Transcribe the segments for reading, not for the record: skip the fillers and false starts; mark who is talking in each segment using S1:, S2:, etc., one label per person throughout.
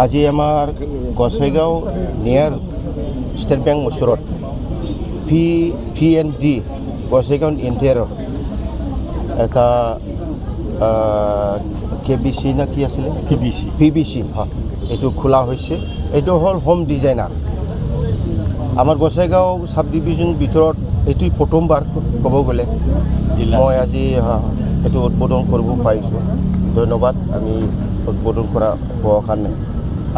S1: আজি আমাৰ গছাইগাঁও নিয়াৰ ষ্টেট বেংক ওচৰত PND গছাইগাঁও ইণ্টেৰিয়ৰ এটা KBC না কি আছিলে PBC হয় এইটো খোলা হৈছে এইটো হ'ল হোম ডিজাইনাৰ আমাৰ গছাইগাঁও সাব ডিভিজন ভিতৰত এইটোই প্ৰথমবাৰ ক'ব গ'লে মই আজি এইটো উদ্বোধন কৰিব পাৰিছোঁ ধন্যবাদ আমি উদ্বোধন কৰা হোৱাৰ কাৰণে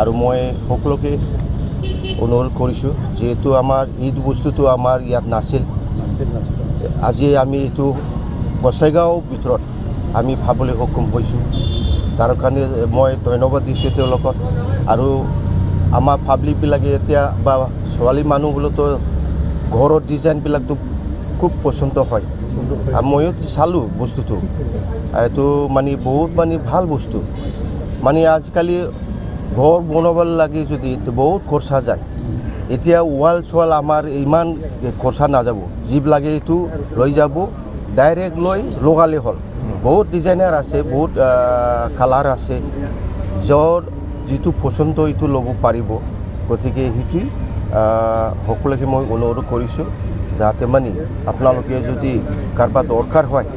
S1: আৰু মই সকলোকে অনুৰোধ কৰিছোঁ যেহেতু আমাৰ এই বস্তুটো আমাৰ ইয়াত নাছিল আজি আমি এইটো গছাইগাঁও ভিতৰত আমি ভাবলৈ সক্ষম হৈছোঁ তাৰ কাৰণে মই ধন্যবাদ দিছোঁ তেওঁলোকক আৰু আমাৰ পাব্লিকবিলাকে এতিয়া বা ছোৱালী মানুহবোৰতো ঘৰৰ ডিজাইনবিলাকতো খুব পচন্দ হয় আৰু ময়ো চালোঁ বস্তুটো এইটো মানে বহুত মানে ভাল বস্তু মানে আজিকালি ঘৰ বনাব লাগে যদি বহুত খৰচা যায় এতিয়া ৱাল চোৱাল আমাৰ ইমান খৰচা নাযাব যিবিলাকে এইটো লৈ যাব ডাইৰেক্ট লৈ লগালে হ'ল বহুত ডিজাইনাৰ আছে বহুত কালাৰ আছে য'ৰ যিটো পচন্দ এইটো ল'ব পাৰিব গতিকে সেইটোৱে সকলোকে মই অনুৰোধ কৰিছোঁ যাতে মানে আপোনালোকে যদি কাৰোবাৰ দৰকাৰ হয়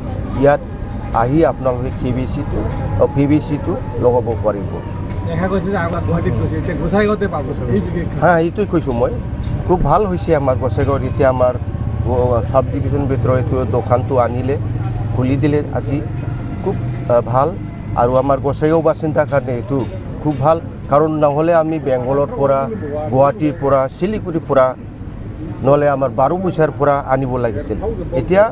S1: ইয়াত আহি আপোনালোকে PVC-টো লগাব পাৰিব এইটোৱে কৈছোঁ মই খুব ভাল হৈছে আমাৰ গছাইগাঁৱত এতিয়া আমাৰ সাব ডিভিজন ভিতৰত এইটো দোকানটো আনিলে খুলি দিলে আজি খুব ভাল আৰু আমাৰ গছাইগাঁও বাসিন্দাৰ কাৰণে এইটো খুব ভাল কাৰণ নহ'লে আমি বেংগলৰ পৰা গুৱাহাটীৰ পৰা শিলিগুৰিৰ পৰা নহ'লে আমাৰ 12 বছৰ পৰা আনিব লাগিছিল এতিয়া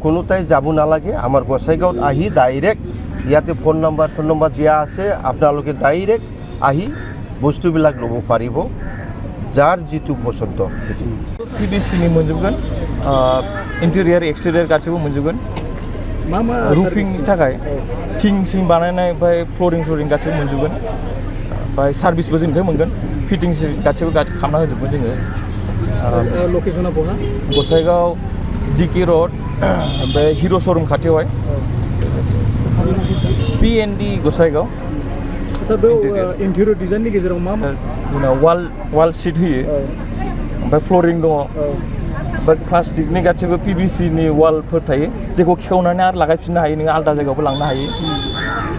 S1: কোনোটাই যাব নালাগে আমাৰ গছাইগাঁৱত আহি ডাইৰেক্ট ইয়াতে ফোন নম্বৰ দিয়া আছে আপোনালোকে ডাইৰেক্ট আহি বস্তুবিলাক ল'ব পাৰিব যাৰ যিটো পচন্দ
S2: PVC-नि मोनजोबगोन इन्टेरियर एक्सटेरियर गासैबो मोनजोबगोन रुफिंनि थाखाय थिं सिं बानायनाय ओमफ्राय फ्लरिं गासैबो मोनजोबगोन ओमफ्राय सार्भिसबो जोंनिफ्राय मोनगोन फिटिंग गासैबो खालामना होजोबगोन जोङो
S3: लकेसना बहा
S2: गसाइगाव DK रड ओमफ्राय हिर' श'रुम खाथियावहाय PND गसाइगाव
S3: इन्टेरियर डिजाइननि गेजेराव मा
S2: जोंना वाल सिट होयो ओमफ्राय फ्लरिं दङ ओमफ्राय प्लास्टिकनि गासैबो PVC-नि वालफोर थायो जेखौ खेवनानै आरो लागायफिननो हायो नोङो आलादा जायगायावबो लांनो हायो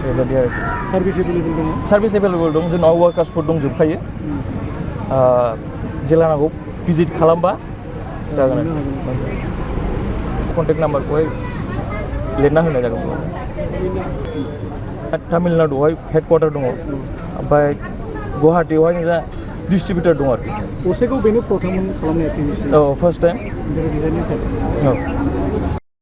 S2: बेबायदि आरो सार्भिस एभेलेबल दं जोंनाव वार्कार्सफोर दंजोबखायो जेला नांगौ भिजिट खालामबा जागोन कन्टेक्ट नाम्बारखौहाय लिरना होनाय जागोन तामिलनाडुआवहाय हेडक्वार्टार दङ ओमफ्राय गुवाहाटीयावहाय नोंहा डिस्ट्रिबिउटर दं आरो
S3: गसाइगाव बेनो प्रथम खालामनाया PVC
S2: औ फार्स्ट टाइम
S3: डिजाइननि थाखाय
S2: औ